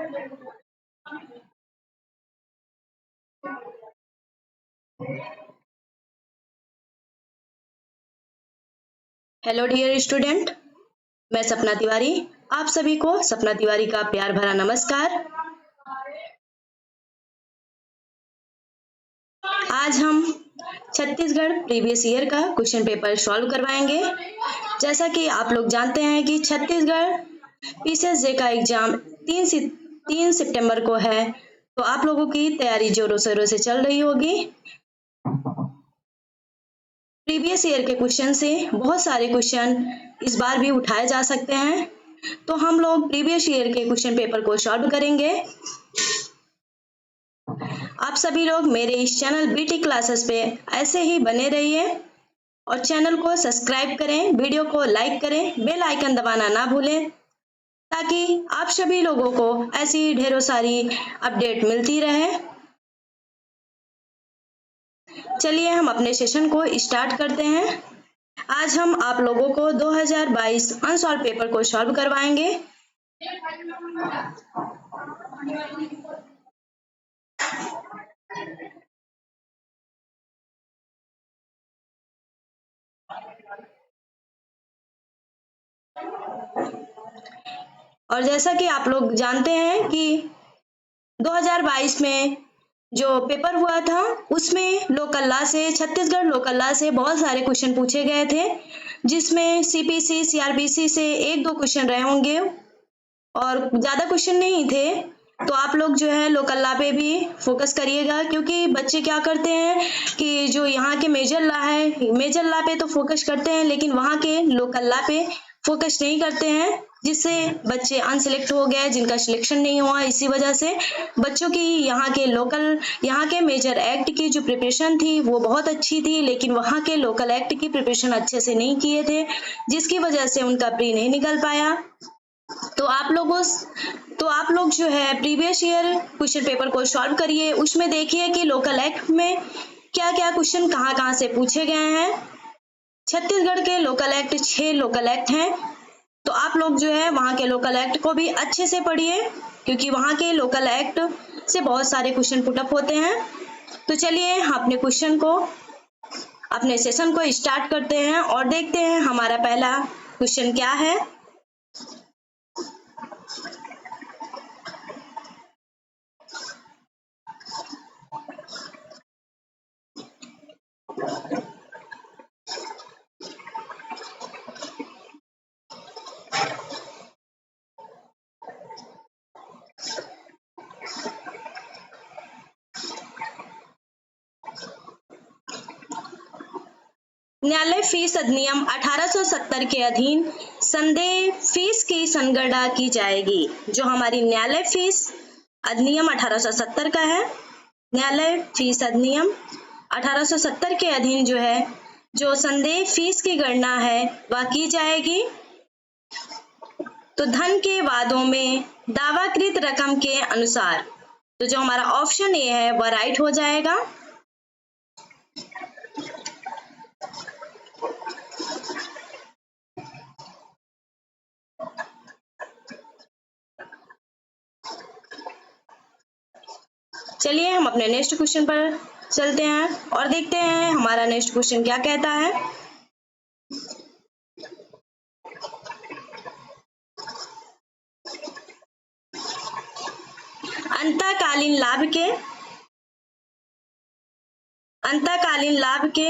Hello dear student, मैं सपना तिवारी। आप सभी को सपना तिवारी का प्यार भरा नमस्कार। आज हम छत्तीसगढ़ प्रीवियस ईयर का क्वेश्चन पेपर सॉल्व करवाएंगे। जैसा कि आप लोग जानते हैं कि छत्तीसगढ़ पीसीएसजे का एग्जाम 3 सितंबर को है, तो आप लोगों की तैयारी जोरों शोरों से चल रही होगी। प्रीवियस ईयर के क्वेश्चन से बहुत सारे क्वेश्चन इस बार भी उठाए जा सकते हैं, तो हम लोग प्रीवियस ईयर के क्वेश्चन पेपर को सॉल्व करेंगे। आप सभी लोग मेरे इस चैनल बीटी क्लासेस पे ऐसे ही बने रहिए और चैनल को सब्सक्राइब करें, वीडियो को लाइक करें, बेल आइकन दबाना ना भूलें, ताकि आप सभी लोगों को ऐसी ढेरों सारी अपडेट मिलती रहे। चलिए हम अपने सेशन को स्टार्ट करते हैं। आज हम आप लोगों को 2022 अनसॉल्व पेपर को सॉल्व करवाएंगे। और जैसा कि आप लोग जानते हैं कि 2022 में जो पेपर हुआ था उसमें लोकल लॉ से, छत्तीसगढ़ लोकल लॉ से बहुत सारे क्वेश्चन पूछे गए थे, जिसमें सीपीसी सीआरपीसी से 1-2 क्वेश्चन रहे होंगे और ज्यादा क्वेश्चन नहीं थे। तो आप लोग जो है लोकल लॉ पे भी फोकस करिएगा, क्योंकि बच्चे क्या करते हैं कि जो यहाँ के मेजर लॉ है, मेजर लॉ पे तो फोकस करते हैं लेकिन वहाँ के लोकल लॉ पे फोकस नहीं करते हैं, जिससे बच्चे अनसिलेक्ट हो गए, जिनका सिलेक्शन नहीं हुआ। इसी वजह से बच्चों की यहाँ के मेजर एक्ट की जो प्रिपरेशन थी वो बहुत अच्छी थी, लेकिन वहाँ के लोकल एक्ट की प्रिपरेशन अच्छे से नहीं किए थे, जिसकी वजह से उनका प्री नहीं निकल पाया। तो आप लोग जो है प्रीवियस ईयर क्वेश्चन पेपर को सॉल्व करिए। उसमें देखिए कि लोकल एक्ट में क्या क्या क्वेश्चन कहाँ से पूछे गए हैं। छत्तीसगढ़ के लोकल एक्ट 6 लोकल एक्ट हैं, तो आप लोग जो है वहां के लोकल एक्ट को भी अच्छे से पढ़िए, क्योंकि वहां के लोकल एक्ट से बहुत सारे क्वेश्चन पुटअप होते हैं। तो चलिए अपने सेशन को स्टार्ट करते हैं और देखते हैं हमारा पहला क्वेश्चन क्या है। न्यायालय फीस अधिनियम 1870 के अधीन संदेह फीस की संगणना की जाएगी। जो हमारी न्यायालय फीस अधिनियम 1870 का है, न्यायालय फीस अधिनियम 1870 के अधीन जो है जो संदेह फीस की गणना है वह की जाएगी। तो धन के वादों में दावाकृत रकम के अनुसार, तो जो हमारा ऑप्शन ए है वह राइट हो जाएगा। चलिए हम अपने नेक्स्ट क्वेश्चन पर चलते हैं और देखते हैं हमारा नेक्स्ट क्वेश्चन क्या कहता है। अंतःकालीन लाभ के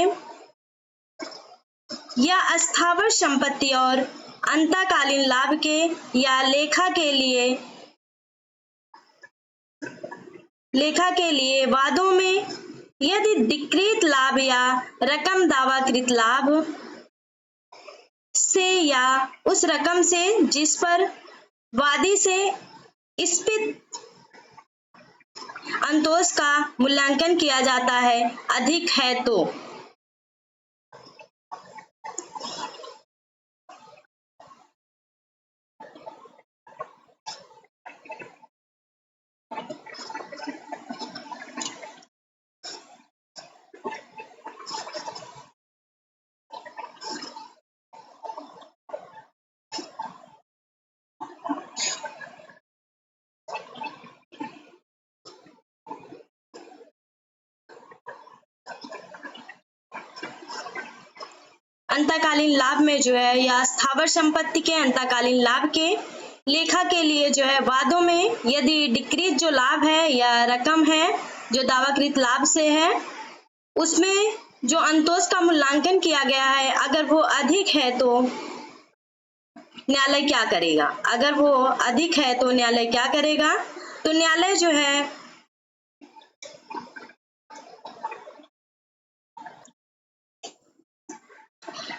या अस्थावर संपत्ति और अंतःकालीन लाभ के या लेखा के लिए वादों में यदि अधिकृत लाभ या रकम दावाकृत लाभ से या उस रकम से जिस पर वादी से इस्पित अंतोष का मूल्यांकन किया जाता है अधिक है, तो अंतकालीन लाभ में जो है या स्थावर संपत्ति के अंतकालीन लाभ के लेखा के लिए जो है वादों में यदि डिक्रीज जो लाभ है या रकम है जो दावाकृत लाभ से है उसमें जो अंतोष का मूल्यांकन किया गया है अगर वो अधिक है तो न्यायालय क्या करेगा? अगर वो अधिक है तो न्यायालय क्या करेगा? तो न्यायालय जो है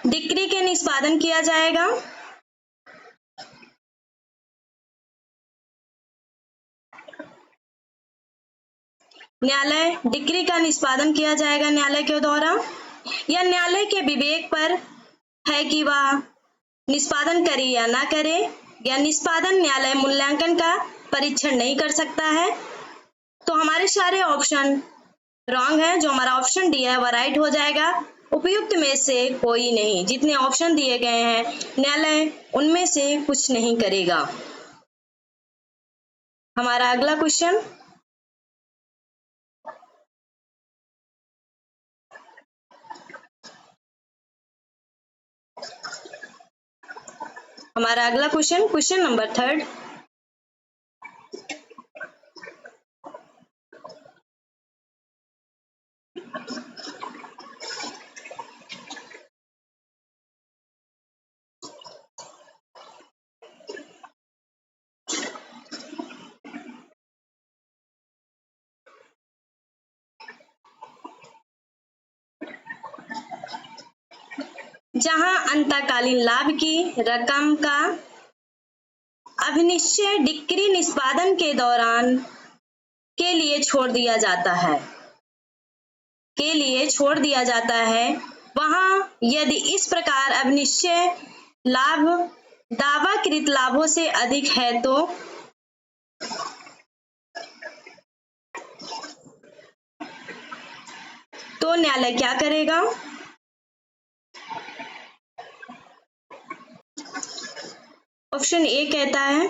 डिक्री के निष्पादन किया जाएगा। न्यायालय डिक्री का निष्पादन किया जाएगा न्यायालय के द्वारा, या न्यायालय के विवेक पर है कि वह निष्पादन करे या ना करे, या निष्पादन न्यायालय मूल्यांकन का परीक्षण नहीं कर सकता है। तो हमारे सारे ऑप्शन रॉन्ग है। जो हमारा ऑप्शन डी है वह राइट हो जाएगा। उपयुक्त में से कोई नहीं, जितने ऑप्शन दिए गए हैं न्यायालय उनमें से कुछ नहीं करेगा। हमारा अगला क्वेश्चन, क्वेश्चन नंबर 3। जहां अंतकालीन लाभ की रकम का अभिनिश्चय डिक्री निष्पादन के दौरान के लिए छोड़ दिया जाता है वहां यदि इस प्रकार अभिनिश्चय लाभ दावाकृत लाभों से अधिक है तो न्यायालय क्या करेगा? ऑप्शन ए कहता है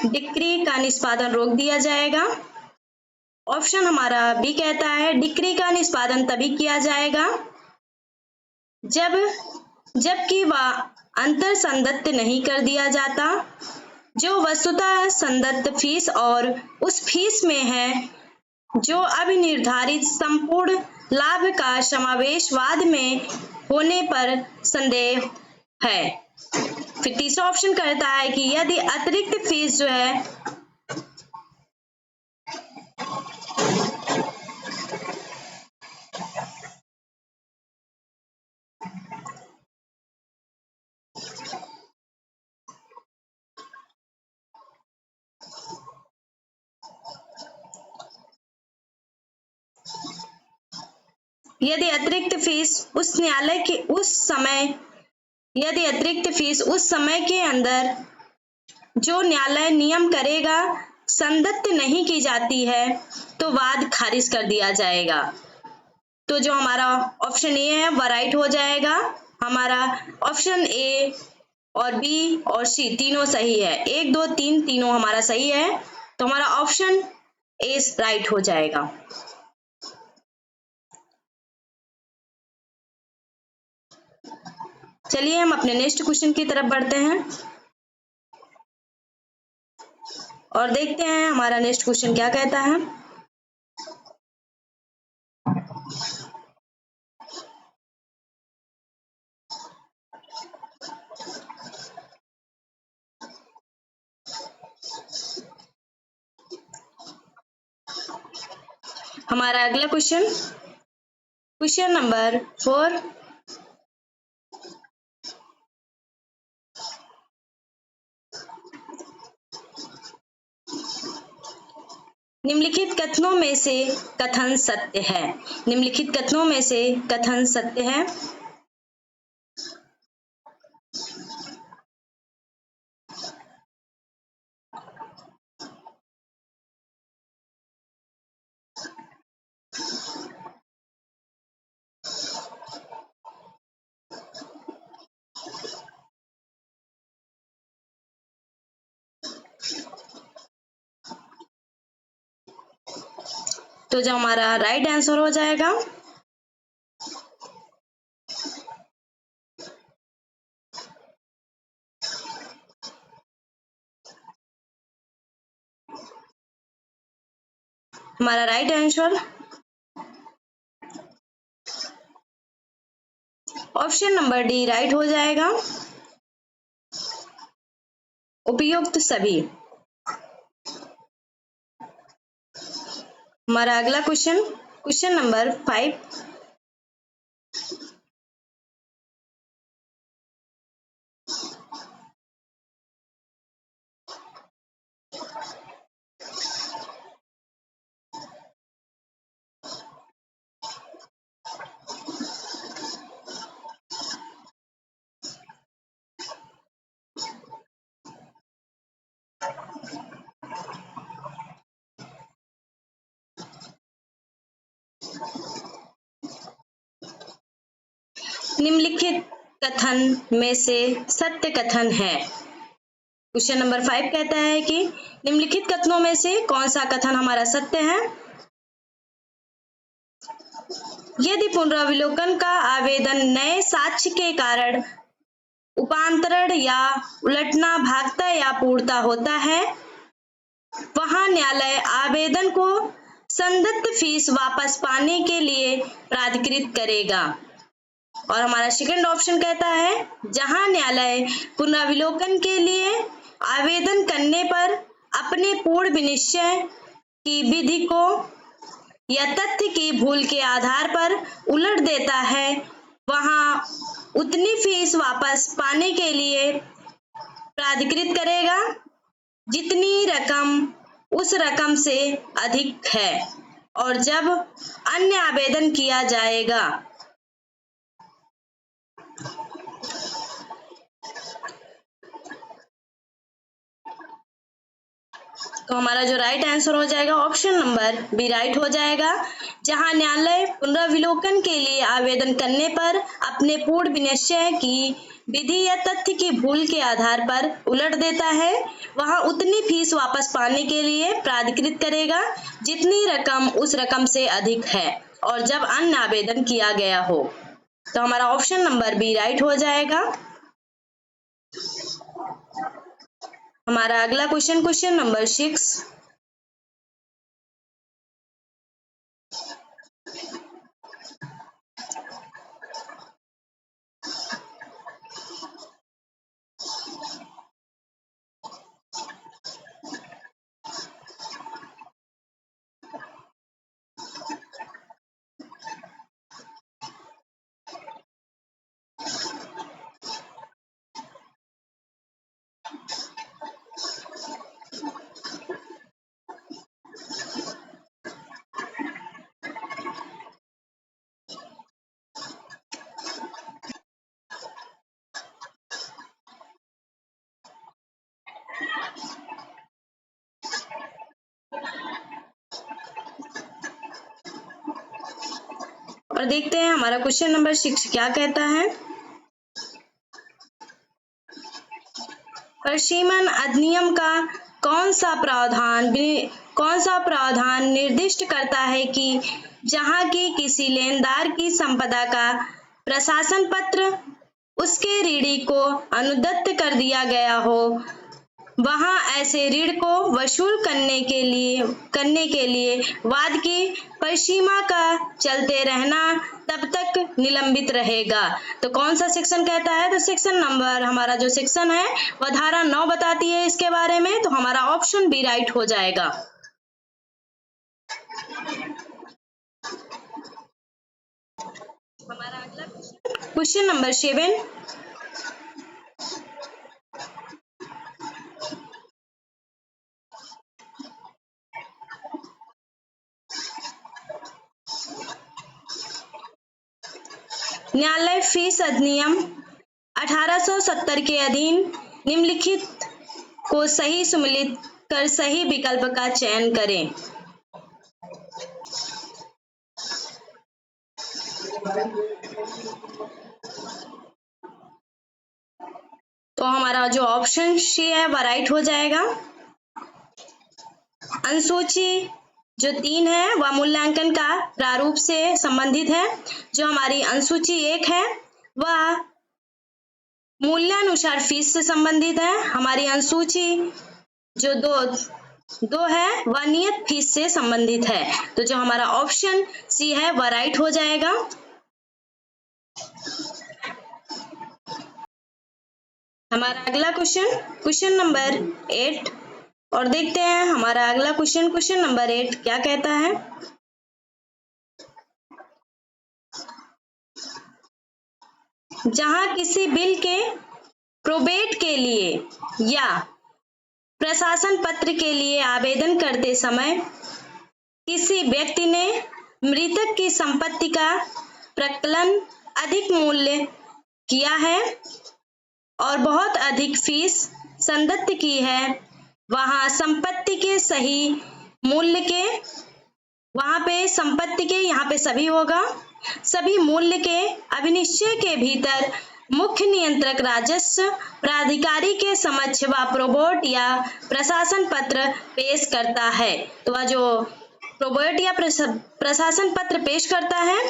डिक्री का निष्पादन रोक दिया जाएगा। ऑप्शन हमारा बी कहता है डिक्री का निष्पादन तभी किया जाएगा जबकि वह अंतर संदत्त नहीं कर दिया जाता जो वस्तुतः संदत्त फीस और उस फीस में है जो अभिनिर्धारित संपूर्ण लाभ का समावेशवाद में होने पर संदेह है। फिर तीसरा ऑप्शन कहता है कि यदि अतिरिक्त फीस जो है यदि अतिरिक्त फीस उस समय के अंदर जो न्यायालय नियम करेगा संदत्त नहीं की जाती है तो वाद खारिज कर दिया जाएगा। तो जो हमारा ऑप्शन ए है वह राइट हो जाएगा। हमारा ऑप्शन ए और बी और सी तीनों सही है। 1 2 3 तीनों हमारा सही है, तो हमारा ऑप्शन ए राइट हो जाएगा। चलिए हम अपने नेक्स्ट क्वेश्चन की तरफ बढ़ते हैं और देखते हैं हमारा नेक्स्ट क्वेश्चन क्या कहता है। हमारा अगला क्वेश्चन नंबर 4। निम्नलिखित कथनों में से कथन सत्य है। तो जो हमारा राइट आंसर हो जाएगा हमारा right answer option number D right हो जाएगा, उपयुक्त सभी। हमारा अगला क्वेश्चन नंबर 5। निम्नलिखित कथन में से सत्य कथन है। क्वेश्चन नंबर 5 कहता है कि निम्नलिखित कथनों में से कौन सा कथन हमारा सत्य है। यदि पुनरावलोकन का आवेदन नए साक्ष्य के कारण उपांतरण या उलटना, भागता या पूर्णता होता है, वहां न्यायालय आवेदन को संदत्त फीस वापस पाने के लिए प्राधिकृत करेगा। और हमारा सेकंड ऑप्शन कहता है जहां न्यायालय पुनरावलोकन के लिए आवेदन करने पर अपने पूर्ण विनिश्चय की विधि को या तथ्य की भूल के आधार पर उलट देता है, वहां उतनी फीस वापस पाने के लिए प्राधिकृत करेगा जितनी रकम उस रकम से अधिक है। और जब अन्य आवेदन किया जाएगा तो हमारा जो राइट आंसर हो जाएगा ऑप्शन नंबर बी राइट हो जाएगा, जहां न्यायालय पुनरावलोकन के लिए आवेदन करने पर अपने पूर्ण विनिश्चय की विधि या तथ्य की भूल के आधार पर उलट देता है, वहां उतनी फीस वापस पाने के लिए प्राधिकृत करेगा जितनी रकम उस रकम से अधिक है और जब अन्य आवेदन किया गया हो। तो हमारा ऑप्शन नंबर बी राइट हो जाएगा। हमारा अगला क्वेश्चन नंबर 6। और देखते हैं हमारा क्वेश्चन नंबर 6 क्या कहता है। परिसीमन अधिनियम का कौन सा प्रावधान निर्दिष्ट करता है कि जहां की किसी लेनदार की संपदा का प्रशासन पत्र उसके ऋणी को अनुदत्त कर दिया गया हो, वहां ऐसे ऋण को वसूल करने के लिए वाद की परिसीमा का चलते रहना तब तक निलंबित रहेगा। तो कौन सा सेक्शन कहता है, तो सेक्शन नंबर हमारा जो सेक्शन है वह धारा 9 बताती है इसके बारे में, तो हमारा ऑप्शन बी राइट हो जाएगा। हमारा अगला क्वेश्चन नंबर 7। न्यायालय फीस अधिनियम 1870 के अधीन निम्नलिखित को सही सम्मिलित कर सही विकल्प का चयन करें। तो हमारा जो ऑप्शन सी है वह राइट हो जाएगा। अनुसूची जो 3 है वह मूल्यांकन का प्रारूप से संबंधित है। जो हमारी अनुसूची 1 है वह मूल्यानुसार फीस से संबंधित है। हमारी अनुसूची जो दो है वह नियत फीस से संबंधित है। तो जो हमारा ऑप्शन सी है वह राइट हो जाएगा। हमारा अगला क्वेश्चन नंबर 8 और देखते हैं हमारा अगला क्वेश्चन नंबर 8 क्या कहता है। जहां किसी बिल के प्रोबेट के लिए या प्रशासन पत्र के लिए आवेदन करते समय किसी व्यक्ति ने मृतक की संपत्ति का प्रकलन अधिक मूल्य किया है और बहुत अधिक फीस संदत्त की है, वहां संपत्ति के सही मूल्य के, वहां पे संपत्ति के यहाँ पे सभी होगा, सभी मूल्य के अभिनिश्चय के भीतर मुख्य नियंत्रक राजस्व प्राधिकारी के समक्ष वह प्रोबेट या प्रशासन पत्र पेश करता है। तो वह जो प्रोबेट या प्रशासन पत्र पेश करता है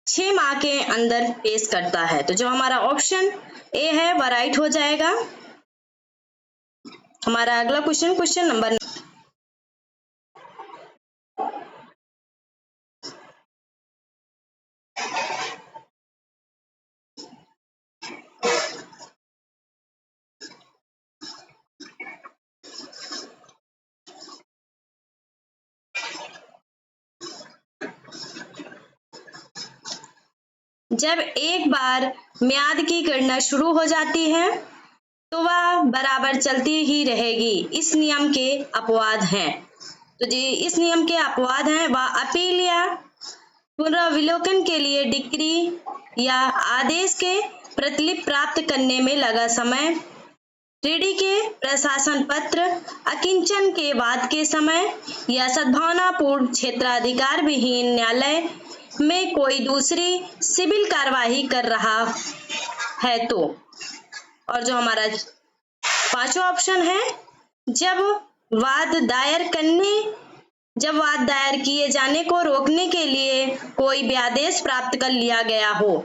6 माह के अंदर पेश करता है। तो जो हमारा ऑप्शन ए है वह राइट हो जाएगा। हमारा अगला क्वेश्चन नंबर 9। जब एक बार म्याद की गणना शुरू हो जाती है तो वह बराबर चलती ही रहेगी। इस नियम के अपवाद हैं। तो जी इस नियम के अपवाद हैं वह अपील या पुनर्विलोकन के लिए डिक्री या आदेश के प्रतिलिपि प्राप्त करने में लगा समय, रीडी के प्रशासन पत्र अकिंचन के बाद के समय या सद्भावनापूर्ण क्षेत्राधिकार विहीन न्यायालय में कोई दूसरी सिविल कार्यवाही कर रहा है तो। और जो हमारा 5वां ऑप्शन है जब वाद दायर किए जाने को रोकने के लिए कोई व्यादेश प्राप्त कर लिया गया हो।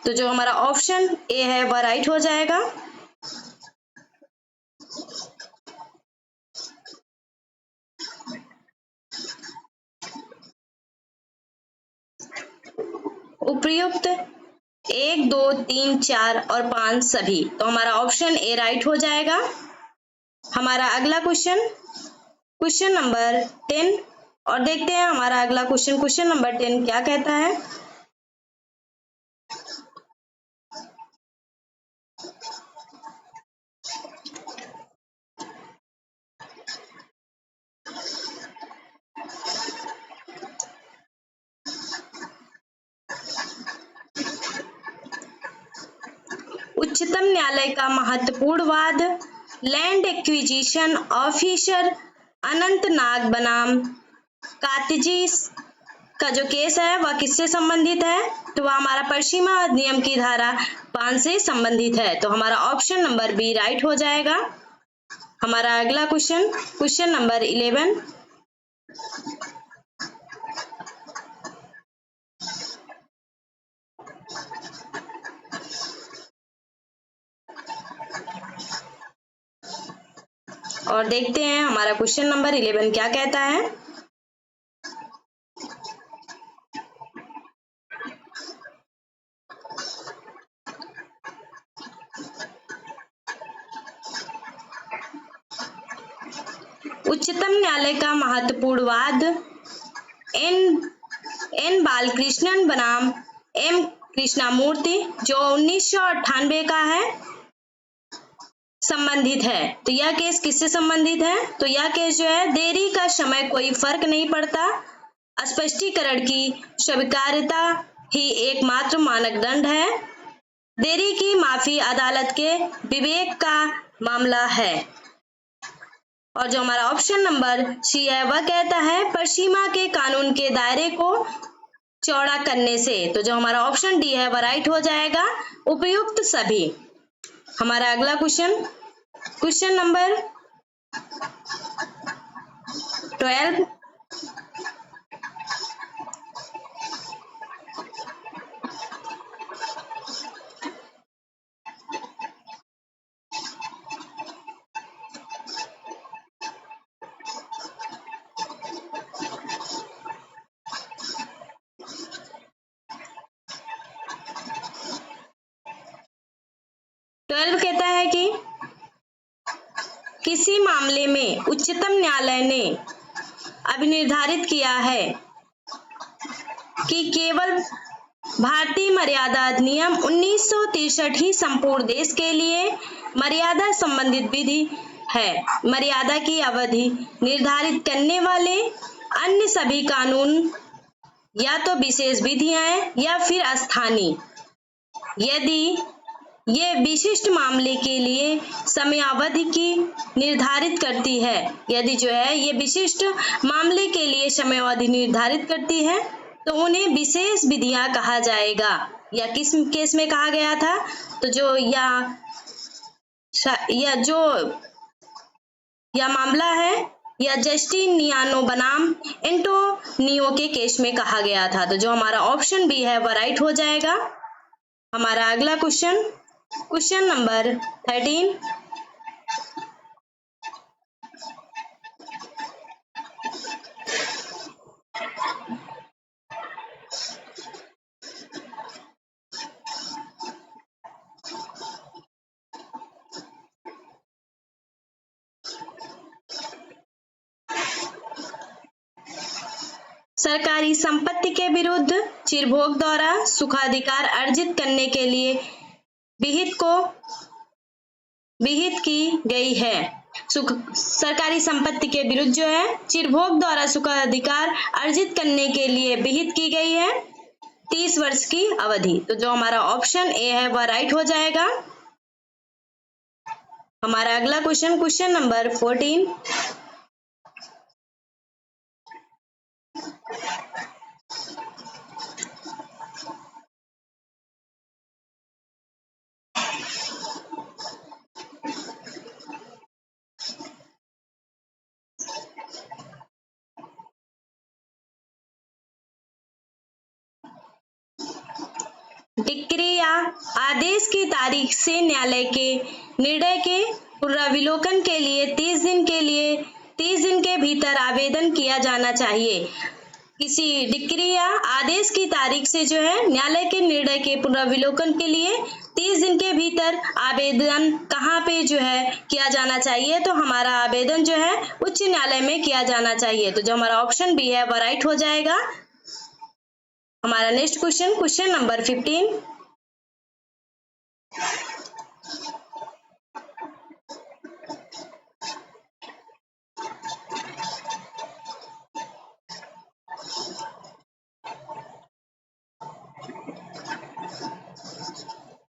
तो जो हमारा ऑप्शन ए है वह राइट हो जाएगा। उपयुक्त 1, 2, 3, 4 और 5 सभी। तो हमारा ऑप्शन ए राइट हो जाएगा। हमारा अगला क्वेश्चन नंबर 10 और देखते हैं हमारा अगला क्वेश्चन नंबर 10 क्या कहता है। उच्चतम न्यायालय का महत्वपूर्ण वाद लैंड एक्विजिशन ऑफिसर अनंतनाग बनाम कातिजी का जो केस है वह किससे संबंधित है। तो वह हमारा पश्चिमा अधिनियम की धारा 5 से संबंधित है। तो हमारा ऑप्शन नंबर बी राइट हो जाएगा। हमारा अगला क्वेश्चन नंबर 11 और देखते हैं हमारा क्वेश्चन नंबर 11 क्या कहता है। उच्चतम न्यायालय का महत्वपूर्ण वाद एन बालकृष्णन बनाम एम कृष्णामूर्ति जो 1998 का है संबंधित है। तो यह केस किससे संबंधित है। तो यह केस जो है देरी का समय कोई फर्क नहीं पड़ता, स्पष्टीकरण की स्वीकार्यता ही एकमात्र मानदंड है, देरी की माफी अदालत के विवेक का मामला है। और जो हमारा ऑप्शन नंबर सी है वह कहता है परिसीमा के कानून के दायरे को चौड़ा करने से। तो जो हमारा ऑप्शन डी है वह राइट हो जाएगा, उपयुक्त सभी। हमारा अगला क्वेश्चन नंबर 12। कहता है कि किसी मामले में उच्चतम न्यायालय ने अभिनिर्धारित किया है कि केवल भारतीय मर्यादा अधिनियम 1963 ही संपूर्ण देश के लिए मर्यादा संबंधित विधि है। मर्यादा की अवधि निर्धारित करने वाले अन्य सभी कानून या तो विशेष विधियां या फिर स्थानीय, यदि ये विशिष्ट मामले के लिए समयावधि की निर्धारित करती है। यदि जो है ये विशिष्ट मामले के लिए समयावधि निर्धारित करती है तो उन्हें विशेष विधियां कहा जाएगा। या किस केस में कहा गया था? तो जो या मामला है या जस्टिनियानो बनाम एंटोनियो के केस में कहा गया था। तो जो हमारा ऑप्शन बी है वह राइट हो जाएगा। हमारा अगला क्वेश्चन नंबर 13। सरकारी संपत्ति के विरुद्ध चिरभोग द्वारा सुखाधिकार अर्जित करने के लिए विहित की गई है। सरकारी संपत्ति के विरुद्ध जो है चिरभोग द्वारा सुखाधिकार अर्जित करने के लिए विहित की गई है 30 वर्ष की अवधि। तो जो हमारा ऑप्शन ए है वह राइट हो जाएगा। हमारा अगला क्वेश्चन नंबर 14। डिक्री या आदेश की तारीख से न्यायालय के निर्णय के पुनरावलोकन के लिए 30 दिन के भीतर आवेदन किया जाना चाहिए। किसी डिक्री या आदेश की तारीख से जो है न्यायालय के निर्णय के पुनरावलोकन के लिए 30 दिन के भीतर आवेदन कहाँ पे जो है किया जाना चाहिए? तो हमारा आवेदन जो है उच्च न्यायालय में किया जाना चाहिए। तो जो हमारा ऑप्शन बी है वह राइट हो जाएगा। हमारा नेक्स्ट क्वेश्चन नंबर 15।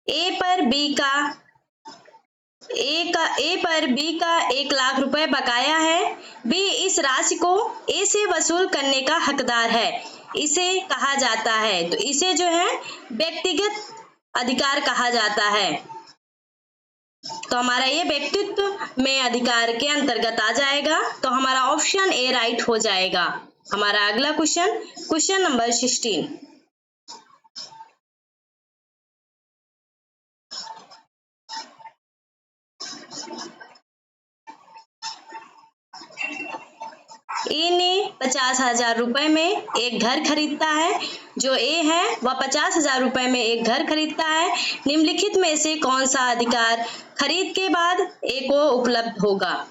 ए पर बी का 1 लाख रुपए बकाया है। बी इस राशि को ए से वसूल करने का हकदार है। इसे कहा जाता है, तो इसे जो है व्यक्तिगत अधिकार कहा जाता है। तो हमारा ये व्यक्तित्व में अधिकार के अंतर्गत आ जाएगा। तो हमारा ऑप्शन ए राइट हो जाएगा। हमारा अगला क्वेश्चन नंबर 16। ए ने 50,000 रुपए में एक घर खरीदता है। जो ए है वह 50,000 रुपए में एक घर खरीदता है। निम्नलिखित में से कौन सा अधिकार खरीद के बाद ए को उपलब्ध होगा?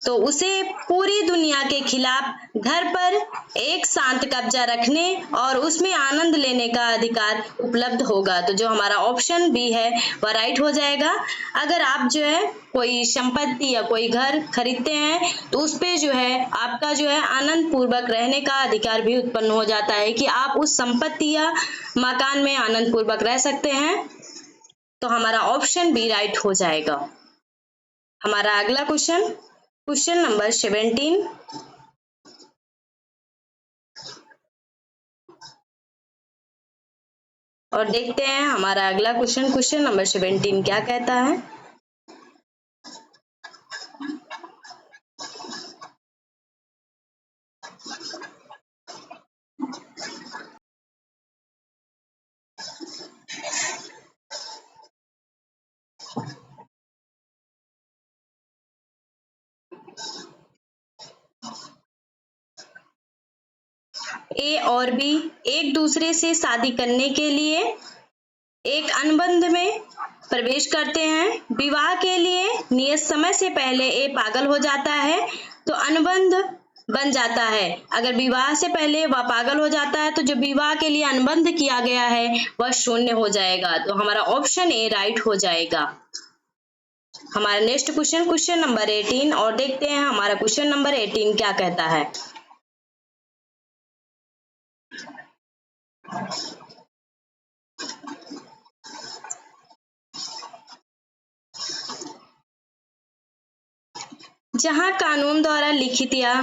तो उसे पूरी दुनिया के खिलाफ घर पर एक शांत कब्जा रखने और उसमें आनंद लेने का अधिकार उपलब्ध होगा। तो जो हमारा ऑप्शन बी है वह राइट हो जाएगा। अगर आप जो है कोई संपत्ति या कोई घर खरीदते हैं तो उस पे जो है आपका जो है आनंद पूर्वक रहने का अधिकार भी उत्पन्न हो जाता है कि आप उस संपत्ति या मकान में आनंद पूर्वक रह सकते हैं। तो हमारा ऑप्शन बी राइट हो जाएगा। हमारा अगला क्वेश्चन नंबर 17। और देखते हैं हमारा अगला क्वेश्चन नंबर 17 क्या कहता है। ए और बी एक दूसरे से शादी करने के लिए एक अनुबंध में प्रवेश करते हैं। विवाह के लिए नियत समय से पहले ए पागल हो जाता है तो अनुबंध बन जाता है। अगर विवाह से पहले वह पागल हो जाता है तो जो विवाह के लिए अनुबंध किया गया है वह शून्य हो जाएगा। तो हमारा ऑप्शन ए राइट हो जाएगा। हमारा नेक्स्ट क्वेश्चन नंबर 18 और देखते हैं हमारा क्वेश्चन नंबर 18 क्या कहता है। जहां कानून द्वारा लिखित या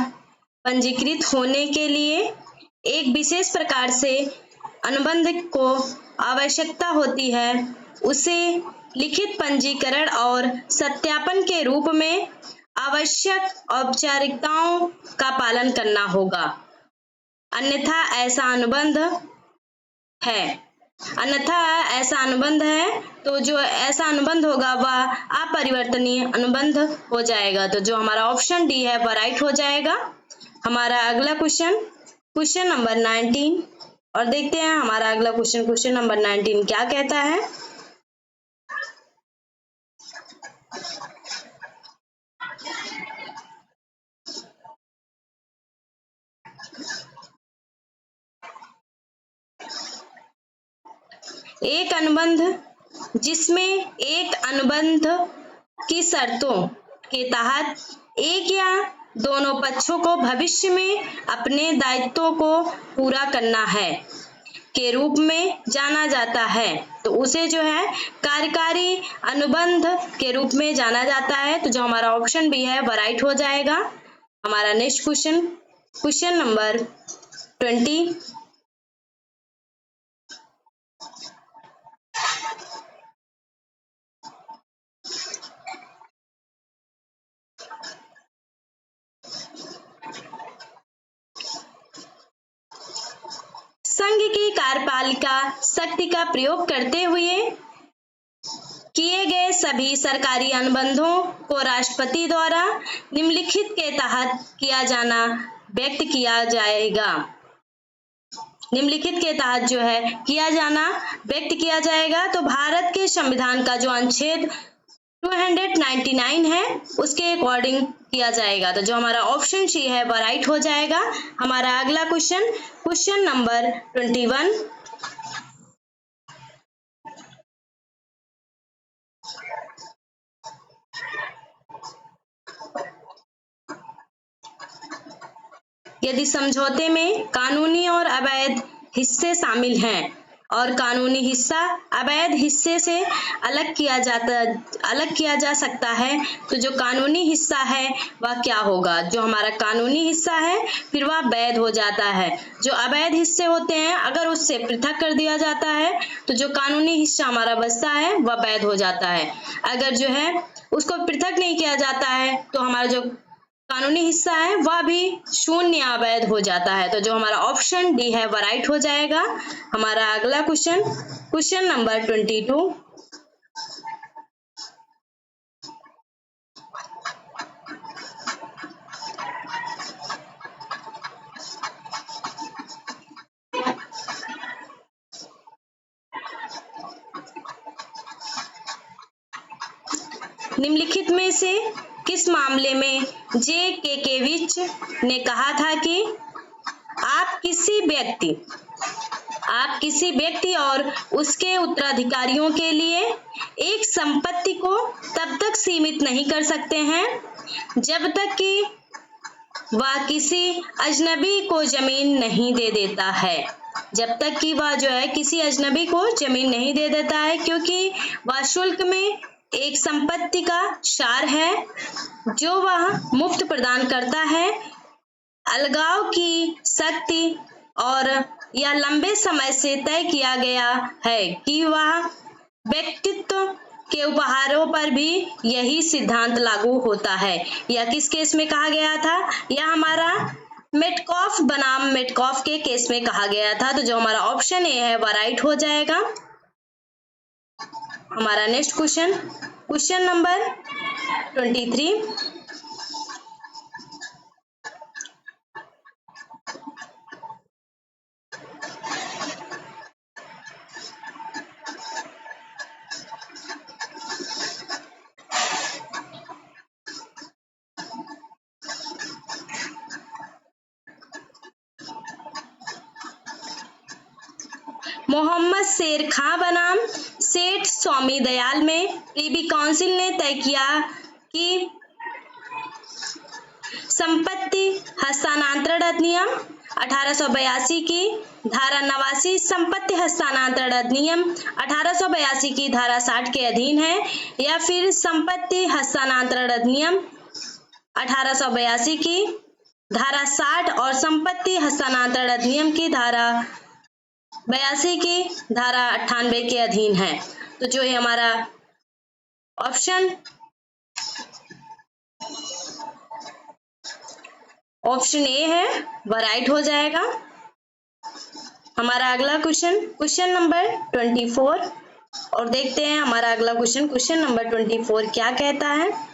पंजीकृत होने के लिए एक विशेष प्रकार से अनुबंध को आवश्यकता होती है, उसे लिखित पंजीकरण और सत्यापन के रूप में आवश्यक औपचारिकताओं का पालन करना होगा, अन्यथा ऐसा अनुबंध है तो जो ऐसा अनुबंध होगा वह अपरिवर्तनीय अनुबंध हो जाएगा। तो जो हमारा ऑप्शन डी है वह राइट हो जाएगा। हमारा अगला क्वेश्चन नंबर 19 और देखते हैं हमारा अगला क्वेश्चन नंबर 19 क्या कहता है। एक अनुबंध जिसमें एक अनुबंध की शर्तों के तहत एक या दोनों पक्षों को भविष्य में अपने दायित्वों को पूरा करना है के रूप में जाना जाता है, तो उसे जो है कार्यकारी अनुबंध के रूप में जाना जाता है। तो जो हमारा ऑप्शन बी है वह राइट हो जाएगा। हमारा नेक्स्ट क्वेश्चन नंबर 20। संघ की कार्यपालिका शक्ति का प्रयोग करते हुए किए गए सभी सरकारी अनुबंधों को राष्ट्रपति द्वारा निम्नलिखित के तहत व्यक्त किया जाएगा। तो भारत के संविधान का जो अनुच्छेद 299 है उसके अकॉर्डिंग किया जाएगा। तो जो हमारा ऑप्शन सी है वह राइट हो जाएगा। हमारा अगला क्वेश्चन नंबर 21। यदि समझौते में कानूनी और अवैध हिस्से शामिल हैं और कानूनी हिस्सा अवैध हिस्से से अलग किया जा सकता है, तो जो कानूनी हिस्सा है वह क्या होगा। जो हमारा कानूनी हिस्सा है फिर वह वैध हो जाता है। जो अवैध हिस्से होते हैं अगर उससे पृथक कर दिया जाता है तो जो कानूनी हिस्सा हमारा बचता है वह वैध हो जाता है। अगर जो है उसको पृथक नहीं किया जाता है तो हमारा जो कानूनी हिस्सा है वह भी शून्य अवैध हो जाता है। तो जो हमारा ऑप्शन डी है वह राइट हो जाएगा। हमारा अगला क्वेश्चन नंबर 22। निम्नलिखित में से किस मामले में जे केकेविच ने कहा था कि आप किसी व्यक्ति और उसके उत्तराधिकारियों के लिए एक संपत्ति को तब तक सीमित नहीं कर सकते हैं जब तक कि वह किसी अजनबी को जमीन नहीं दे देता है। जब तक कि वह जो है किसी अजनबी को जमीन नहीं दे देता है, क्योंकि वह शुल्क में एक संपत्ति का सार है जो वह मुफ्त प्रदान करता है। अलगाव की शक्ति और यह लंबे समय से तय किया गया है कि वह व्यक्तित्व के उपहारों पर भी यही सिद्धांत लागू होता है। यह किस केस में कहा गया था? यह हमारा मेटकॉफ बनाम मेटकॉफ के केस में कहा गया था। तो जो हमारा ऑप्शन ए है वह राइट हो जाएगा। हमारा next question, question number 23। Mohammad Sher Khan बनाम सेठ स्वामी दयाल में प्रीवी काउंसिल ने तय किया कि संपत्ति हस्तांतरण अधिनियम 1882 की धारा 89 संपत्ति हस्तांतरण अधिनियम 1882 की धारा 60 के अधीन है, या फिर संपत्ति हस्तांतरण अधिनियम 1882 की धारा 60 और संपत्ति हस्तांतरण अधिनियम की धारा 82 की धारा 98 के अधीन है। तो जो ये हमारा ऑप्शन ए है वह राइट हो जाएगा। हमारा अगला क्वेश्चन, क्वेश्चन नंबर 24, और देखते हैं हमारा अगला क्वेश्चन, क्वेश्चन नंबर 24 क्या कहता है।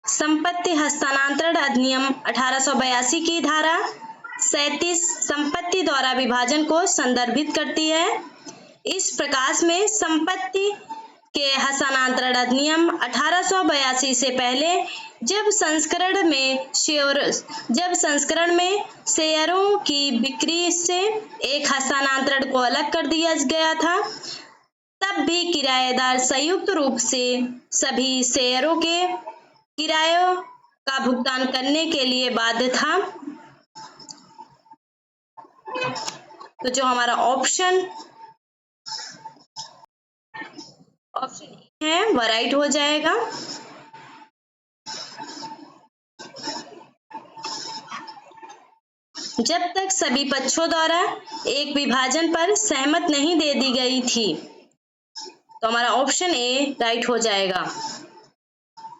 संपत्ति हस्तांतरण अधिनियम 1882 की धारा 37 संपत्ति द्वारा विभाजन को संदर्भित करती है। इस प्रकाश में संपत्ति के हस्तांतरण अधिनियम 1882 से पहले जब संस्करण में शेयरों की बिक्री से एक हस्तांतरण को अलग कर दिया गया था, तब भी किराएदार संयुक्त रूप से सभी शेयरों के किरायों का भुगतान करने के लिए बाध्य था। तो जो हमारा ऑप्शन है वह राइट हो जाएगा। जब तक सभी पक्षों द्वारा एक विभाजन पर सहमत नहीं दे दी गई थी, तो हमारा ऑप्शन ए राइट हो जाएगा।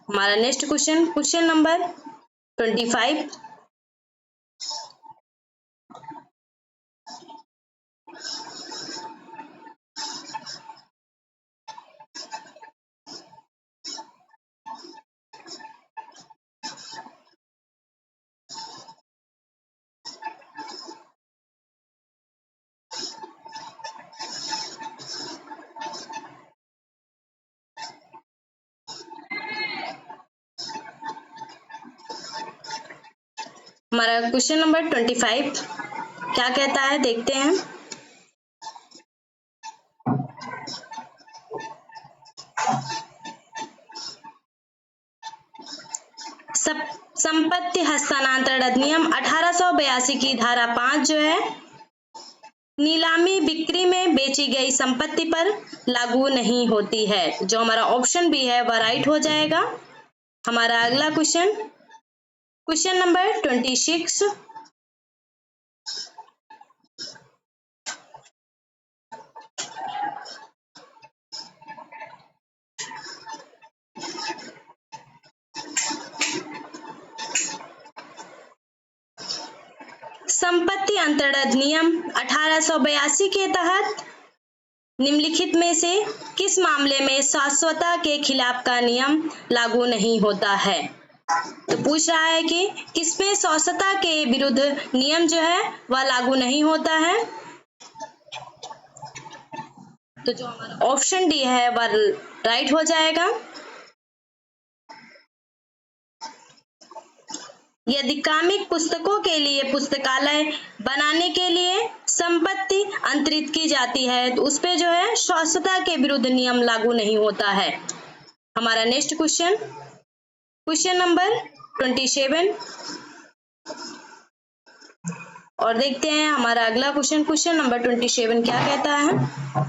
हमारा नेक्स्ट क्वेश्चन, क्वेश्चन नंबर 25। हमारा क्वेश्चन नंबर 25 क्या कहता है, देखते हैं। संपत्ति हस्तांतरण अधिनियम 1882 की धारा 5 जो है नीलामी बिक्री में बेची गई संपत्ति पर लागू नहीं होती है। जो हमारा ऑप्शन बी है वह राइट हो जाएगा। हमारा अगला क्वेश्चन, क्वेश्चन नंबर 26। संपत्ति अंतरण अधिनियम 1882 के तहत निम्नलिखित में से किस मामले में शाश्वतता के खिलाफ का नियम लागू नहीं होता है? तो पूछ रहा है कि किसमें शाश्वतता के विरुद्ध नियम जो है वह लागू नहीं होता है। तो जो हमारा ऑप्शन डी है वह राइट हो जाएगा। यदि कामिक पुस्तकों के लिए पुस्तकालय बनाने के लिए संपत्ति अंतरित की जाती है तो उस पे जो है स्वास्थ्यता के विरुद्ध नियम लागू नहीं होता है। हमारा नेक्स्ट क्वेश्चन, क्वेश्चन नंबर 27, और देखते हैं हमारा अगला क्वेश्चन, क्वेश्चन नंबर 27 क्या कहता है।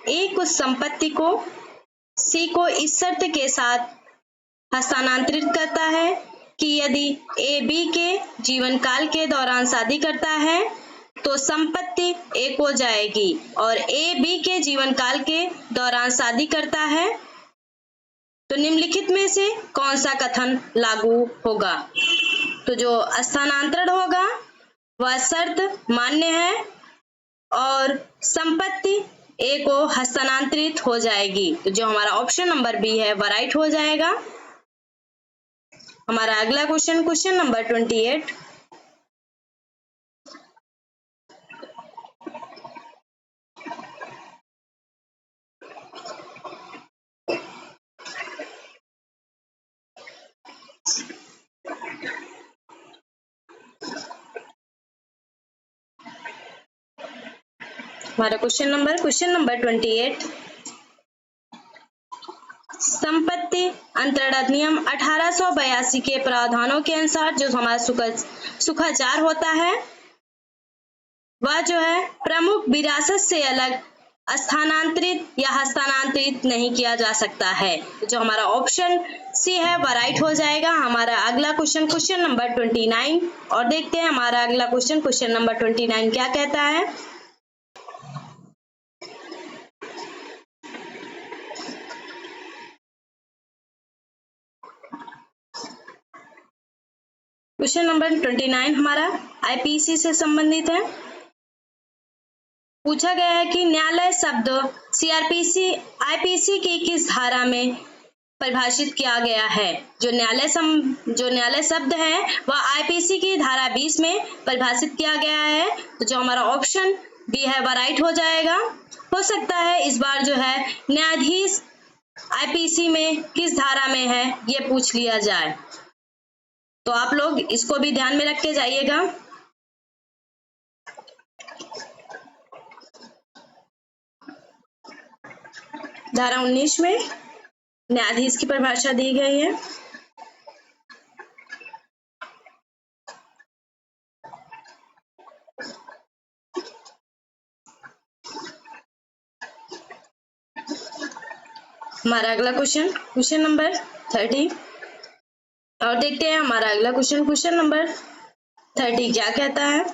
ए कुछ संपत्ति को सी को इस शर्त के साथ हस्तांतरित करता है कि यदि ए बी के जीवन काल के दौरान शादी करता है तो संपत्ति ए को जाएगी, और ए बी के जीवन काल के दौरान शादी करता है तो निम्नलिखित में से कौन सा कथन लागू होगा। तो जो स्थानांतरण होगा वह शर्त मान्य है और संपत्ति ए को हस्तांतरित हो जाएगी। तो जो हमारा ऑप्शन नंबर बी है वह राइट हो जाएगा। हमारा अगला क्वेश्चन, क्वेश्चन नंबर 28, हमारा क्वेश्चन नंबर 28, संपत्ति अंतरण अधिनियम 1882 के प्रावधानों के अनुसार जो हमारा सुखाचार होता है वह जो है प्रमुख विरासत से अलग स्थानांतरित या हस्तांतरित नहीं किया जा सकता है। जो हमारा ऑप्शन सी है वह राइट हो जाएगा। हमारा अगला क्वेश्चन, क्वेश्चन नंबर 29, और देखते हैं हमारा अगला क्वेश्चन, क्वेश्चन नंबर 29 क्या कहता है। क्वेश्चन नंबर 29 हमारा आईपीसी से संबंधित है। पूछा गया है कि न्यायालय शब्द सीआरपीसी आईपीसी की किस धारा में परिभाषित किया गया है। जो न्यायालय शब्द है वह आईपीसी की धारा 20 में परिभाषित किया गया है। तो जो हमारा ऑप्शन बी है वह राइट हो जाएगा। हो सकता है इस बार जो है न्यायाधीश आईपीसी में किस धारा में है ये पूछ लिया जाए, तो आप लोग इसको भी ध्यान में रख के जाइएगा। धारा 19 में न्यायाधीश की परिभाषा दी गई है। हमारा अगला क्वेश्चन, क्वेश्चन नंबर 30, और देखते हैं हमारा अगला क्वेश्चन, क्वेश्चन नंबर 30 क्या कहता है।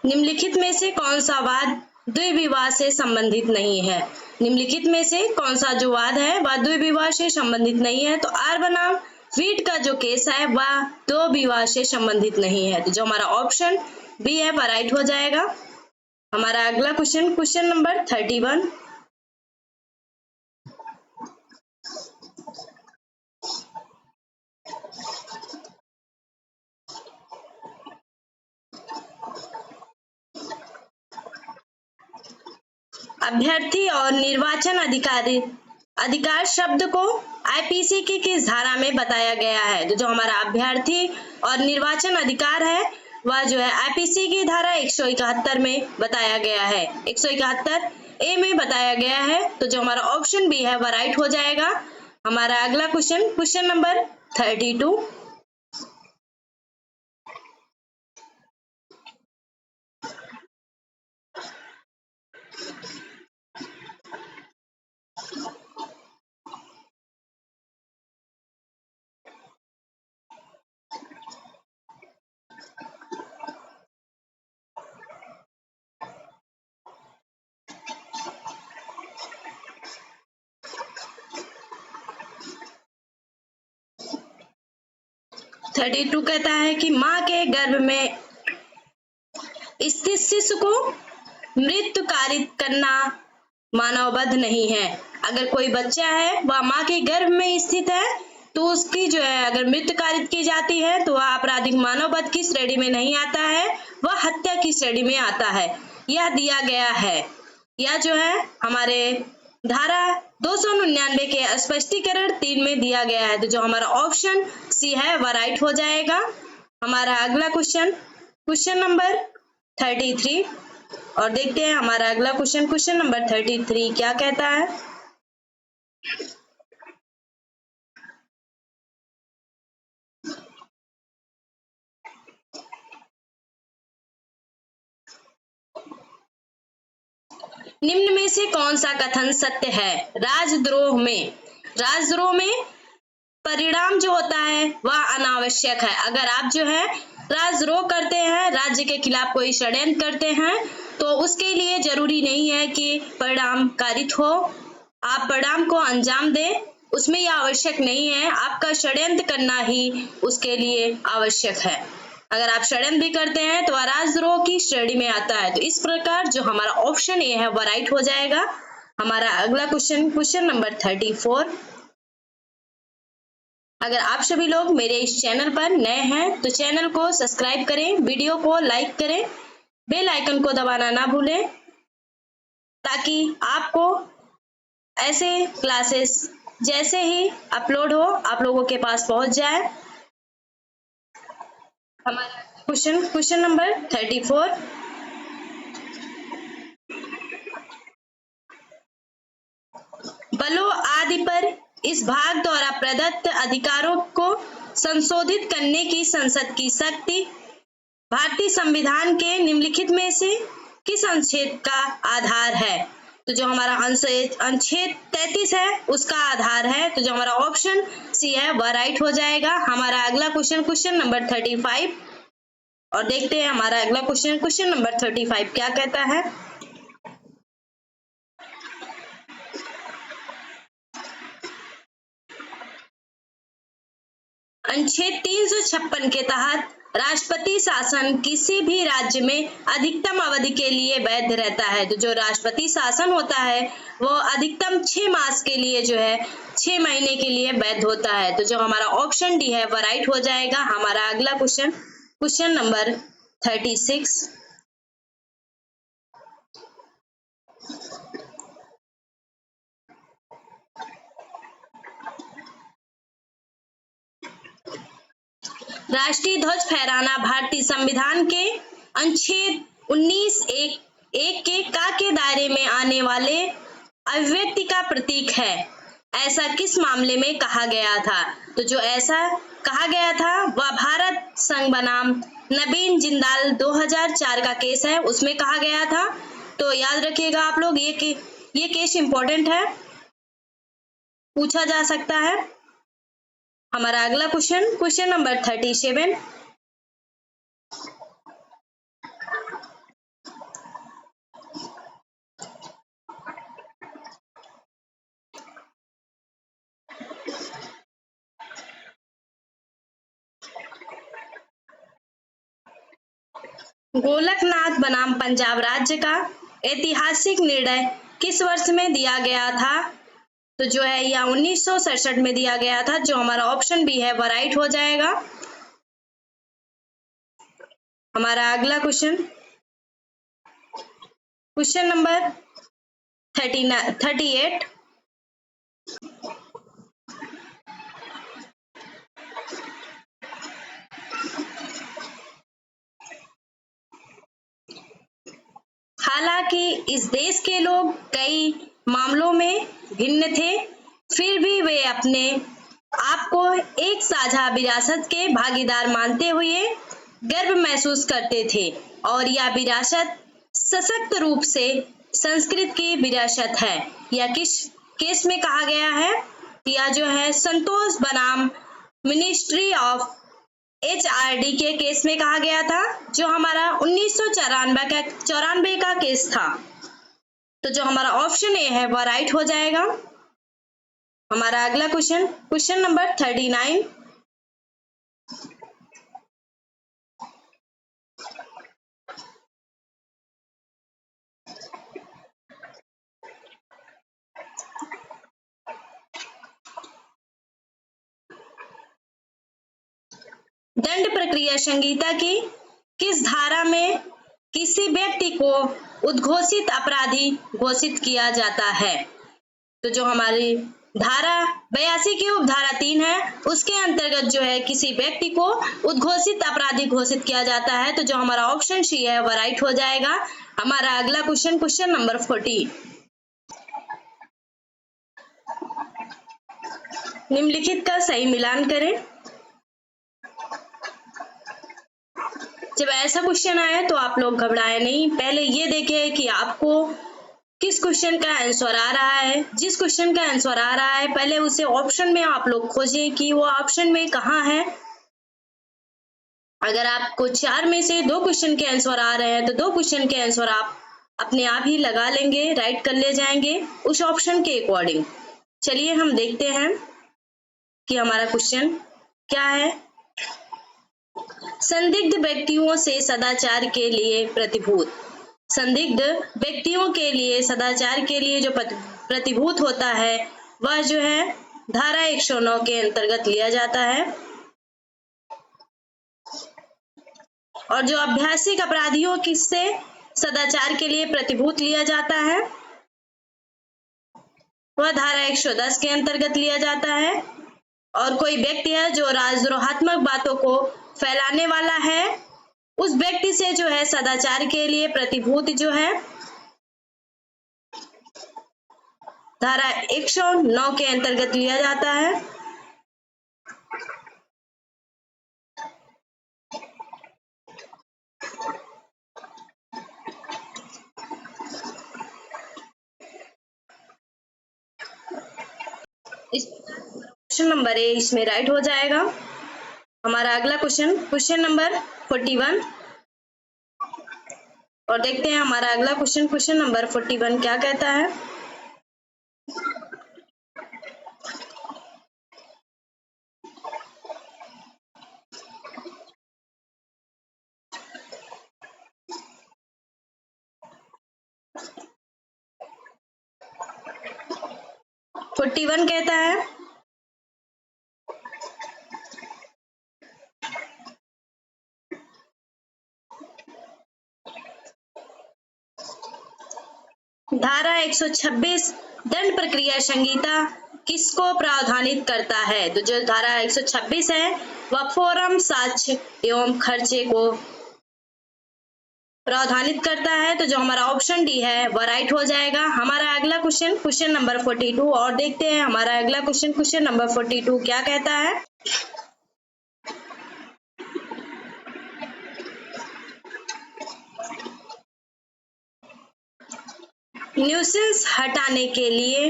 निम्नलिखित में से कौन सा वाद द्विविवाह से संबंधित नहीं है। निम्नलिखित में से कौन सा जो वाद है वह द्विविवाह से संबंधित नहीं है। तो आर बनाम वीट का जो केस है वह दो विवाह से संबंधित नहीं है। तो जो हमारा ऑप्शन बी है वह राइट हो जाएगा। हमारा अगला क्वेश्चन, क्वेश्चन नंबर 31, अभ्यर्थी और निर्वाचन अधिकार शब्द को आईपीसी की किस धारा में बताया गया है। तो जो हमारा अभ्यर्थी और निर्वाचन अधिकार है वह जो है आईपीसी की धारा 171 में बताया गया है, 171 ए में बताया गया है। तो जो हमारा ऑप्शन बी है वह राइट हो जाएगा। हमारा अगला क्वेश्चन, क्वेश्चन नंबर 32, 32 कहता है कि माँ के गर्भ में स्थित शिशु को मृत्यु कारित करना मानवबद्ध नहीं है। अगर कोई बच्चा है वह माँ के गर्भ में स्थित है तो उसकी जो है अगर मृत्यु कारित की जाती है तो वह आपराधिक मानवबद्ध की श्रेणी में नहीं आता है, वह हत्या की श्रेणी में आता है। यह दिया गया है, यह जो है हमारे धारा 299 के स्पष्टीकरण 3 में दिया गया है। तो जो हमारा ऑप्शन सी है वह राइट हो जाएगा। हमारा अगला क्वेश्चन नंबर 33 और देखते हैं हमारा अगला क्वेश्चन नंबर 33 क्या कहता है। निम्न में से कौन सा कथन सत्य है? राजद्रोह में परिणाम जो होता है वह अनावश्यक है। अगर आप जो है राजद्रोह करते हैं, राज्य के खिलाफ कोई षड्यंत्र करते हैं तो उसके लिए जरूरी नहीं है कि परिणाम कारित हो, आप परिणाम को अंजाम दें, उसमें यह आवश्यक नहीं है। आपका षड्यंत्र करना ही उसके लिए आवश्यक है। अगर आप षड्यंत्र भी करते हैं तो वह राजद्रोह की श्रेणी में आता है। तो इस प्रकार जो हमारा ऑप्शन ए है वह राइट हो जाएगा। हमारा अगला क्वेश्चन नंबर 34। अगर आप सभी लोग मेरे इस चैनल पर नए हैं तो चैनल को सब्सक्राइब करें, वीडियो को लाइक करें, बेल आइकन को दबाना ना भूलें ताकि आपको ऐसे क्लासेस जैसे ही अपलोड हो आप लोगों के पास पहुंच जाए। हमारा क्वेश्चन नंबर 34। बलों आदि पर इस भाग द्वारा प्रदत्त अधिकारों को संशोधित करने की संसद की शक्ति भारतीय संविधान के निम्नलिखित में से किस अनुच्छेद का आधार है? तो जो हमारा अनुच्छेद 33 है उसका आधार है। तो जो हमारा ऑप्शन सी है वह राइट हो जाएगा। हमारा अगला क्वेश्चन नंबर 35 और देखते हैं हमारा अगला क्वेश्चन नंबर 35 क्या कहता है। अनुच्छेद 356 के तहत राष्ट्रपति शासन किसी भी राज्य में अधिकतम अवधि के लिए वैध रहता है। तो जो राष्ट्रपति शासन होता है वो अधिकतम 6 मास के लिए जो है 6 महीने के लिए वैध होता है। तो जो हमारा ऑप्शन डी है वह राइट हो जाएगा। हमारा अगला क्वेश्चन नंबर 36। राष्ट्रीय ध्वज फहराना भारतीय संविधान के अनुच्छेद 19(1) के का के दायरे में आने वाले अभिव्यक्ति का प्रतीक है, ऐसा किस मामले में कहा गया था? तो जो ऐसा कहा गया था वह भारत संघ बनाम नवीन जिंदाल 2004 का केस है, उसमें कहा गया था। तो याद रखिएगा आप लोग, ये केस इंपॉर्टेंट है, पूछा जा सकता है। हमारा अगला क्वेश्चन नंबर 37। गोलकनाथ बनाम पंजाब राज्य का ऐतिहासिक निर्णय किस वर्ष में दिया गया था? तो जो है यह 1967 में दिया गया था। जो हमारा ऑप्शन बी है वह राइट हो जाएगा। हमारा अगला क्वेश्चन नंबर 38। हालांकि इस देश के लोग कई मामलों में भिन्न थे, फिर भी वे अपने आप को एक साझा विरासत के भागीदार मानते हुए गर्व महसूस करते थे और यह विरासत सशक्त रूप से संस्कृत की विरासत है। यह किस केस में कहा गया है? यह जो है संतोष बनाम मिनिस्ट्री ऑफ HRD के केस में कहा गया था, जो हमारा 1994 का केस था। तो जो हमारा ऑप्शन ए है वह राइट हो जाएगा। हमारा अगला क्वेश्चन नंबर 39। दंड प्रक्रिया संहिता की किस धारा में किसी व्यक्ति को उद्घोषित अपराधी घोषित किया जाता है? तो जो हमारी धारा 82 की उपधारा 3 है, उसके अंतर्गत जो है किसी व्यक्ति को उद्घोषित अपराधी घोषित किया जाता है। तो जो हमारा ऑप्शन सी है वह राइट हो जाएगा। हमारा अगला क्वेश्चन नंबर 40, निम्नलिखित का सही मिलान करें। जब ऐसा क्वेश्चन आए तो आप लोग घबराए नहीं, पहले ये देखें कि आपको किस क्वेश्चन का आंसर आ रहा है। जिस क्वेश्चन का आंसर आ रहा है पहले उसे ऑप्शन में आप लोग खोजें कि वो ऑप्शन में कहाँ है। अगर आपको 4 में से 2 क्वेश्चन के आंसर आ रहे हैं तो 2 क्वेश्चन के आंसर आप अपने आप ही लगा लेंगे, राइट कर ले जाएंगे उस ऑप्शन के अकॉर्डिंग। चलिए हम देखते हैं कि हमारा क्वेश्चन क्या है। संदिग्ध व्यक्तियों से सदाचार के लिए प्रतिभूत। संदिग्ध व्यक्तियों के लिए सदाचार के लिए जो प्रतिभूत होता है वह जो है धारा 109 के अंतर्गत लिया जाता है। और जो अभ्यासिक अपराधियों किससे सदाचार के लिए प्रतिभूत लिया जाता है वह धारा 110 के अंतर्गत लिया जाता है। और कोई व्यक्ति है जो राजद्रोहात्मक बातों को फैलाने वाला है, उस व्यक्ति से जो है सदाचार के लिए प्रतिभूत जो है धारा 109 के अंतर्गत लिया जाता है। इस क्वेश्चन नंबर ए इसमें राइट हो जाएगा। हमारा अगला क्वेश्चन नंबर 41, और देखते हैं हमारा अगला क्वेश्चन नंबर 41 क्या कहता है। फोर्टी वन कहता है धारा 126 दंड प्रक्रिया संहिता किसको प्रावधानित करता है? तो जो धारा 126 है वह फोरम, साक्ष्य एवं खर्चे को प्रावधानित करता है। तो जो हमारा ऑप्शन डी है वह राइट हो जाएगा। हमारा अगला क्वेश्चन नंबर 42, और देखते हैं हमारा अगला क्वेश्चन नंबर 42 क्या कहता है। न्यूसेंस हटाने के लिए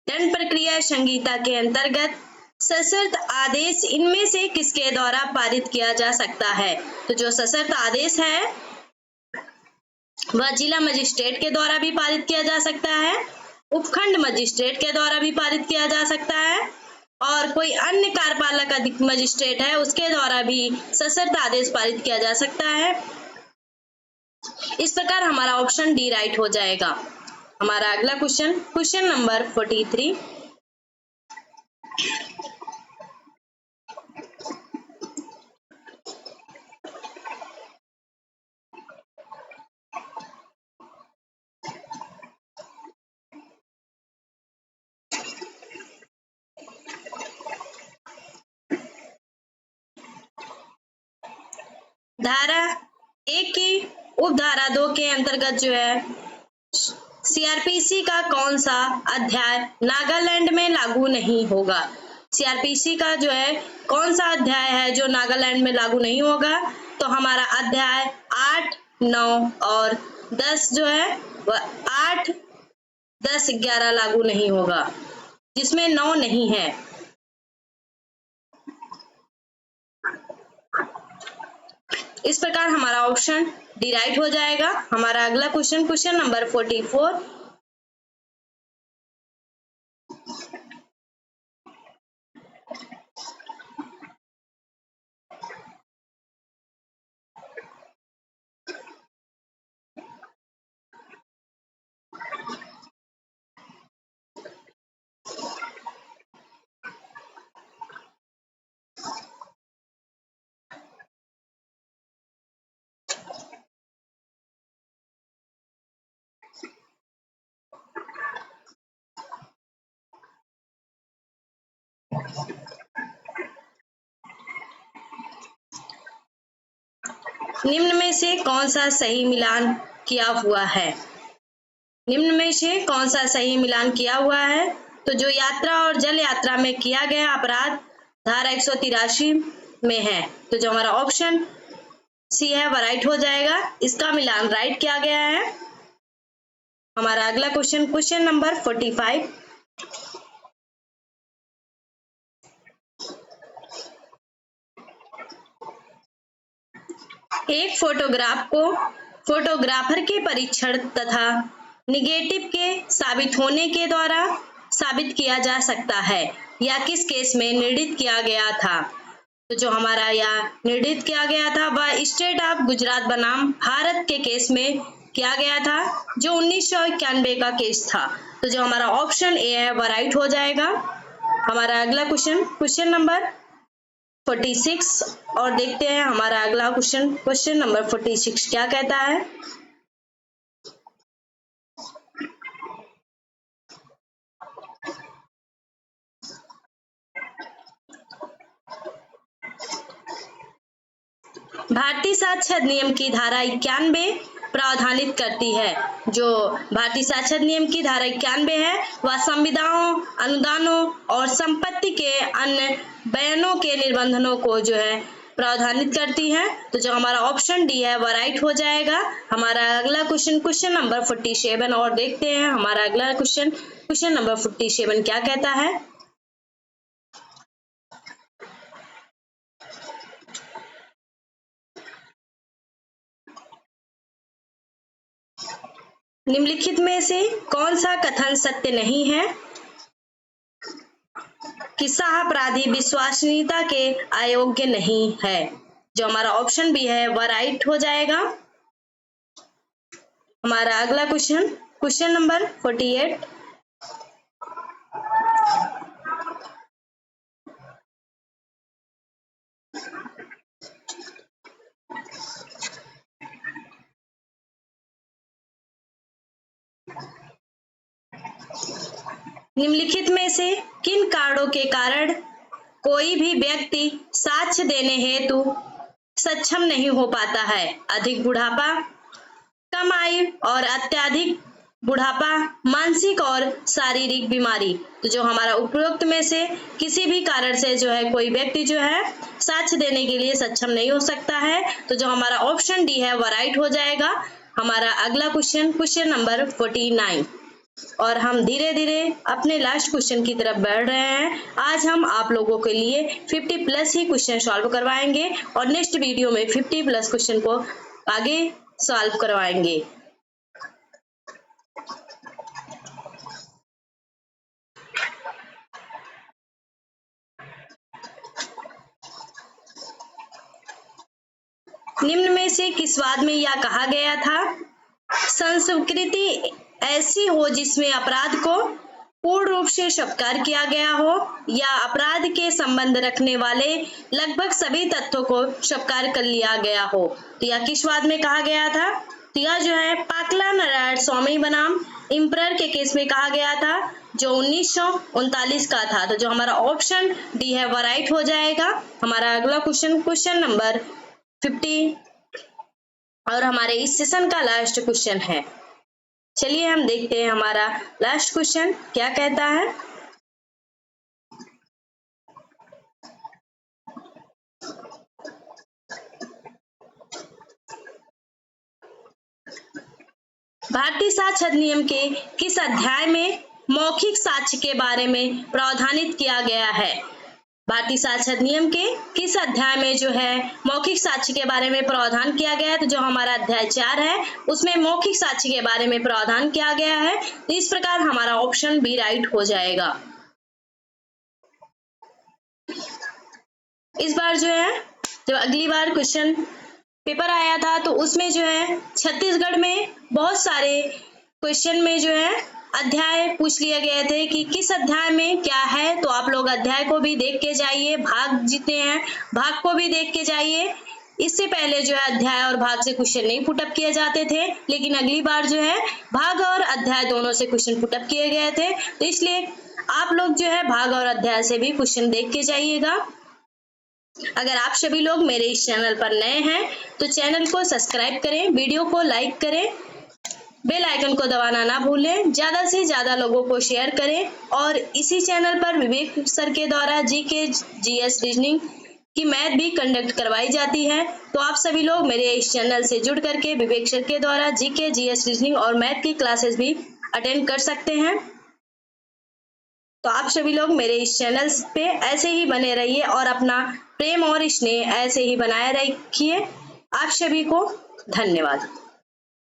दंड प्रक्रिया संहिता के अंतर्गत सशर्त आदेश इनमें से किसके द्वारा पारित किया जा सकता है? तो जो सशर्त आदेश है वह जिला मजिस्ट्रेट के द्वारा भी पारित किया जा सकता है, उपखंड मजिस्ट्रेट के द्वारा भी पारित किया जा सकता है, और कोई अन्य कार्यपालक अधिक मजिस्ट्रेट है उसके द्वारा भी सशर्त आदेश पारित किया जा सकता है। इस प्रकार हमारा ऑप्शन डी राइट हो जाएगा। हमारा अगला क्वेश्चन नंबर 43, धारा 1 की उपधारा 2 के अंतर्गत जो है सीआरपीसी का कौन सा अध्याय नागालैंड में लागू नहीं होगा? सीआरपीसी का जो है कौन सा अध्याय है जो नागालैंड में लागू नहीं होगा? तो हमारा अध्याय 8, 9 और 10 जो है वह 8, 10, 11 लागू नहीं होगा, जिसमें 9 नहीं है। इस प्रकार हमारा ऑप्शन डी राइट हो जाएगा। हमारा अगला क्वेश्चन नंबर 44, निम्न में से कौन सा सही मिलान किया हुआ है? निम्न में से कौन सा सही मिलान किया हुआ है? तो जो यात्रा और जल यात्रा में किया गया अपराध धारा 183 में है, तो जो हमारा ऑप्शन सी है वह राइट हो जाएगा। इसका मिलान राइट किया गया है। हमारा अगला क्वेश्चन नंबर 45। एक फोटोग्राफ को फोटोग्राफर के परीक्षण तथा निगेटिव के साबित होने के द्वारा साबित किया जा सकता है या किस केस में निर्णित किया गया था? तो जो हमारा यह निर्णित किया गया था वह स्टेट ऑफ गुजरात बनाम भारत के केस में किया गया था, जो 1991 का केस था। तो जो हमारा ऑप्शन ए है वह राइट हो जाएगा। हमारा अगला क्वेश्चन नंबर 46 और देखते हैं हमारा अगला क्वेश्चन नंबर 46 क्या कहता है। भारतीय साक्षर अधिनियम की धारा 91 प्रावधानित करती है। जो भारतीय साक्षर अधिनियम की धारा 91 है वह संविदाओं, अनुदानों और संपत्ति के अन्य बयानों के निबंधनों को जो है प्रावधानित करती है। तो जो हमारा ऑप्शन डी है वह राइट हो जाएगा। हमारा अगला क्वेश्चन नंबर 47 और देखते हैं हमारा अगला क्वेश्चन नंबर 47 क्या कहता है। निम्नलिखित में से कौन सा कथन सत्य नहीं है कि सह अपराधी विश्वसनीयता के अयोग्य नहीं है? जो हमारा ऑप्शन बी है वह राइट हो जाएगा। हमारा अगला क्वेश्चन नंबर 48। निम्नलिखित में से किन कारणों के कारण कोई भी व्यक्ति साक्ष्य देने हेतु सक्षम नहीं हो पाता है? अधिक बुढ़ापा, कम आयु और अत्यधिक बुढ़ापा, मानसिक और शारीरिक बीमारी। तो जो हमारा उपरोक्त में से किसी भी कारण से जो है कोई व्यक्ति जो है साक्ष्य देने के लिए सक्षम नहीं हो सकता है। तो जो हमारा ऑप्शन डी है वह राइट हो जाएगा। हमारा अगला क्वेश्चन नंबर 49 और हम धीरे धीरे अपने लास्ट क्वेश्चन की तरफ बढ़ रहे हैं। आज हम आप लोगों के लिए 50 प्लस ही क्वेश्चन सॉल्व करवाएंगे और नेक्स्ट वीडियो में 50 प्लस क्वेश्चन को आगे सॉल्व करवाएंगे। निम्न में से किस वाद में यह कहा गया था? संस्कृति ऐसी हो जिसमें अपराध को पूर्ण रूप से स्वीकार किया गया हो या अपराध के संबंध रखने वाले लगभग सभी तथ्यों को स्वीकार कर लिया गया हो। तो यह किस वाद में कहा गया था? तो यह जो है पाकला नारायण स्वामी बनाम इम्परर के केस में कहा गया था, जो 1939 का था। तो जो हमारा ऑप्शन डी है वह राइट हो जाएगा। हमारा अगला क्वेश्चन नंबर 50 और हमारे इस सेशन का लास्ट क्वेश्चन है। चलिए हम देखते हैं हमारा लास्ट क्वेश्चन क्या कहता है। भारतीय साक्ष्य अधिनियम के किस अध्याय में मौखिक साक्ष्य के बारे में प्रावधानित किया गया है? भारतीय साक्ष्य अधिनियम के किस अध्याय में जो है मौखिक साक्ष्य के बारे में प्रावधान किया गया है? तो जो हमारा अध्याय 4 है उसमें मौखिक साक्ष्य के बारे में प्रावधान किया गया है। तो इस प्रकार हमारा ऑप्शन बी राइट हो जाएगा। इस बार जो है जब अगली बार क्वेश्चन पेपर आया था तो उसमें जो है छत्तीसगढ़ में बहुत सारे क्वेश्चन में जो है अध्याय पूछ लिए गए थे कि किस अध्याय में क्या है। तो आप लोग अध्याय को भी देख के जाइए, भाग जितने हैं भाग को भी देख के जाइए। इससे पहले जो है अध्याय और भाग से क्वेश्चन नहीं पुटअप किए जाते थे, लेकिन अगली बार जो है भाग और अध्याय दोनों से क्वेश्चन पुटअप किए गए थे। तो इसलिए आप लोग जो है भाग और अध्याय से भी क्वेश्चन देख के जाइएगा। अगर आप सभी लोग मेरे इस चैनल पर नए हैं तो चैनल को सब्सक्राइब करें, वीडियो को लाइक करें, बेल आइकन को दबाना ना भूलें, ज्यादा से ज्यादा लोगों को शेयर करें। और इसी चैनल पर विवेक सर के द्वारा जीके, जीएस, रीजनिंग की मैथ भी कंडक्ट करवाई जाती है। तो आप सभी लोग मेरे इस चैनल से जुड़ करके विवेक सर के द्वारा जीके, जीएस, रीजनिंग और मैथ की क्लासेस भी अटेंड कर सकते हैं। तो आप सभी लोग मेरे इस चैनल पे ऐसे ही बने रहिए और अपना प्रेम और स्नेह ऐसे ही बनाए रखिए। आप सभी को धन्यवाद।